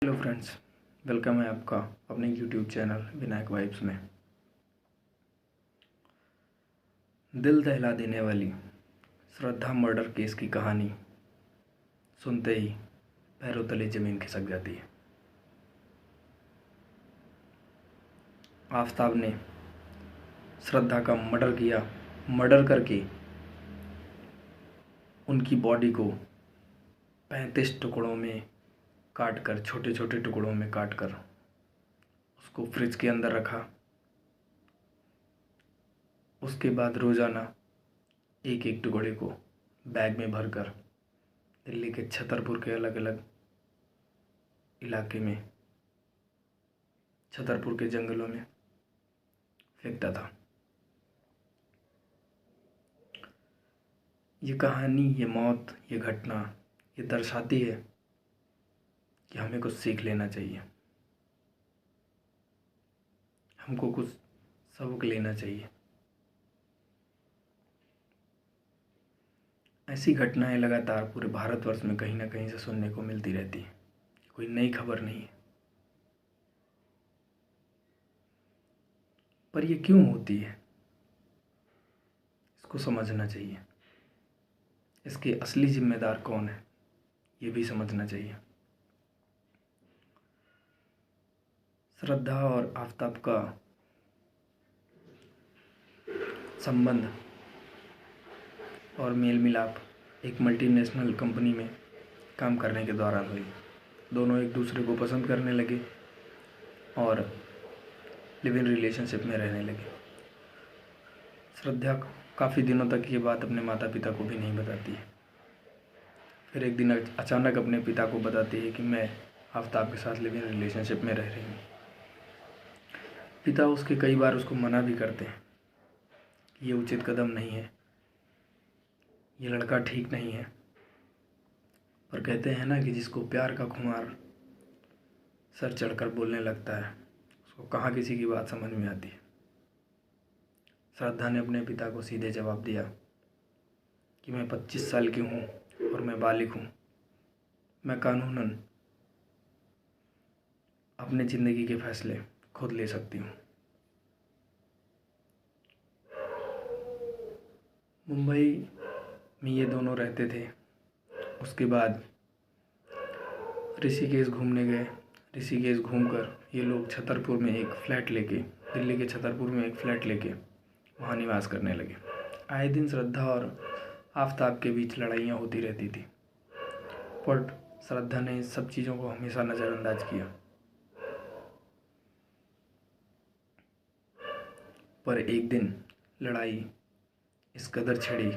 Hello friends, welcome है आपका अपने यूट्यूब चैनल विनायक वाइब्स में। दिल दहला देने वाली श्रद्धा मर्डर केस की कहानी सुनते ही पैरों तले ज़मीन खिसक जाती है। आफताब ने श्रद्धा का मर्डर किया। मर्डर करके उनकी बॉडी को 35 टुकड़ों में काट कर, छोटे छोटे टुकड़ों में काट कर उसको फ्रिज के अंदर रखा। उसके बाद रोज़ाना एक एक टुकड़े को बैग में भरकर दिल्ली के छतरपुर के अलग अलग इलाके में, छतरपुर के जंगलों में फेंकता था। ये कहानी, ये मौत, ये घटना ये दर्शाती है कि हमें कुछ सीख लेना चाहिए, हमको कुछ सबक लेना चाहिए। ऐसी घटनाएं लगातार पूरे भारतवर्ष में कहीं ना कहीं से सुनने को मिलती रहती है। कोई नई खबर नहीं है, पर ये क्यों होती है इसको समझना चाहिए। इसके असली जिम्मेदार कौन है ये भी समझना चाहिए। श्रद्धा और आफताब का संबंध और मेल मिलाप एक मल्टीनेशनल कंपनी में काम करने के दौरान हुई। दोनों एक दूसरे को पसंद करने लगे और लिव इन रिलेशनशिप में रहने लगे। श्रद्धा काफ़ी दिनों तक ये बात अपने माता पिता को भी नहीं बताती है। फिर एक दिन अचानक अपने पिता को बताती है कि मैं आफताब के साथ लिव इन रिलेशनशिप में रह रही हूँ। पिता उसके कई बार उसको मना भी करते हैं कि ये उचित कदम नहीं है, ये लड़का ठीक नहीं है, पर कहते हैं ना कि जिसको प्यार का खुमार सर चढ़कर बोलने लगता है उसको कहाँ किसी की बात समझ में आती है। श्रद्धा ने अपने पिता को सीधे जवाब दिया कि मैं 25 साल की हूँ और मैं बालिग हूँ, मैं कानूनन अपने ज़िंदगी के फैसले खुद ले सकती हूँ। मुंबई में ये दोनों रहते थे। उसके बाद ऋषिकेश घूमने गए। ऋषिकेश घूमकर ये लोग छतरपुर में एक फ़्लैट लेके, दिल्ली के छतरपुर में एक फ़्लैट लेके वहाँ निवास करने लगे। आए दिन श्रद्धा और आफताब के बीच लड़ाइयाँ होती रहती थी, पर श्रद्धा ने इस सब चीज़ों को हमेशा नज़रअंदाज किया। पर एक दिन लड़ाई इस कदर छिड़ी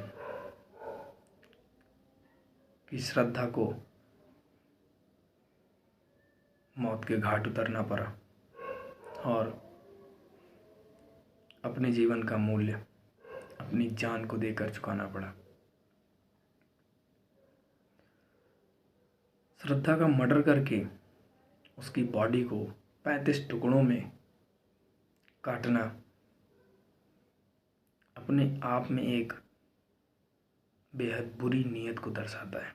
कि श्रद्धा को मौत के घाट उतरना पड़ा और अपने जीवन का मूल्य अपनी जान को देकर चुकाना पड़ा। श्रद्धा का मर्डर करके उसकी बॉडी को 35 टुकड़ों में काटना अपने आप में एक बेहद बुरी नीयत को दर्शाता है।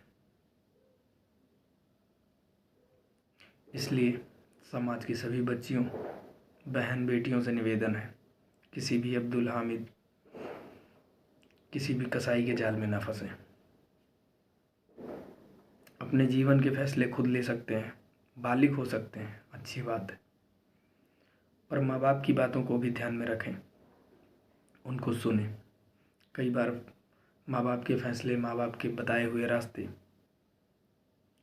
इसलिए समाज की सभी बच्चियों, बहन बेटियों से निवेदन है, किसी भी अब्दुल हामिद, किसी भी कसाई के जाल में ना फंसें। अपने जीवन के फैसले खुद ले सकते हैं, बालिग हो सकते हैं, अच्छी बात है, पर माँ बाप की बातों को भी ध्यान में रखें, उनको सुनें। कई बार माँ बाप के फैसले, माँ बाप के बताए हुए रास्ते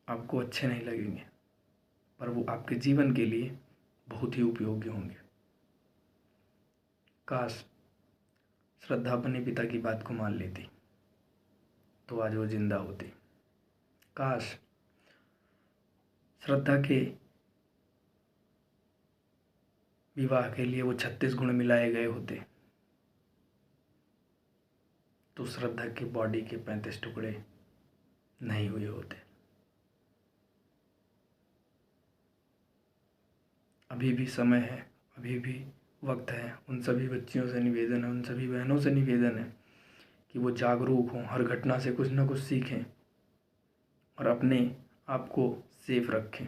आपको अच्छे नहीं लगेंगे, पर वो आपके जीवन के लिए बहुत ही उपयोगी होंगे। काश श्रद्धा अपने पिता की बात को मान लेती तो आज वो जिंदा होती। काश श्रद्धा के विवाह के लिए वो 36 गुण मिलाए गए होते तो श्रद्धा की बॉडी के 35 टुकड़े नहीं हुए होते। अभी भी समय है, अभी भी वक्त है। उन सभी बच्चियों से निवेदन है, उन सभी बहनों से निवेदन है कि वो जागरूक हों, हर घटना से कुछ ना कुछ सीखें और अपने आप को सेफ रखें।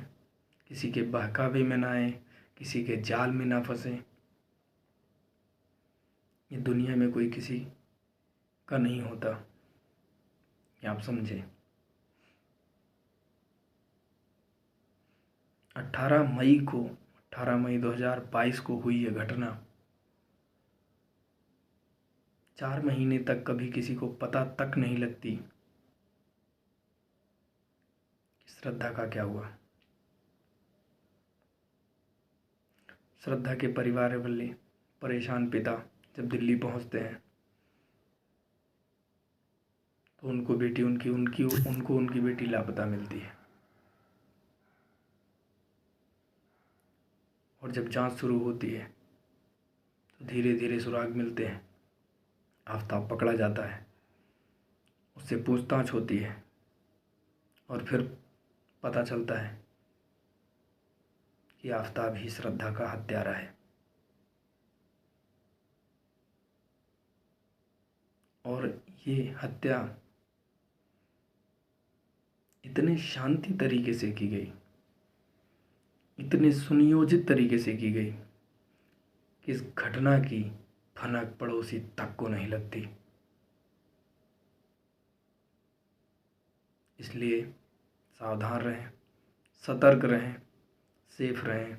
किसी के बहकावे में ना आए, किसी के जाल में ना फंसे। ये दुनिया में कोई किसी का नहीं होता, ये आप समझे। 18 मई 2022 को हुई ये घटना 4 महीने तक कभी किसी को पता तक नहीं लगती कि श्रद्धा का क्या हुआ। श्रद्धा के परिवार वाले परेशान पिता जब दिल्ली पहुंचते हैं तो उनको उनकी बेटी लापता मिलती है। और जब जांच शुरू होती है तो धीरे धीरे सुराग मिलते हैं। आफताब पकड़ा जाता है, उससे पूछताछ होती है और फिर पता चलता है कि आफताब ही श्रद्धा का हत्यारा है। और ये हत्या इतने शांति तरीके से की गई, इतने सुनियोजित तरीके से की गई कि इस घटना की भनक पड़ोसी तक को नहीं लगती। इसलिए सावधान रहें, सतर्क रहें, सेफ रहें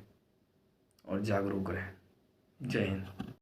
और जागरूक रहें। जय हिंद।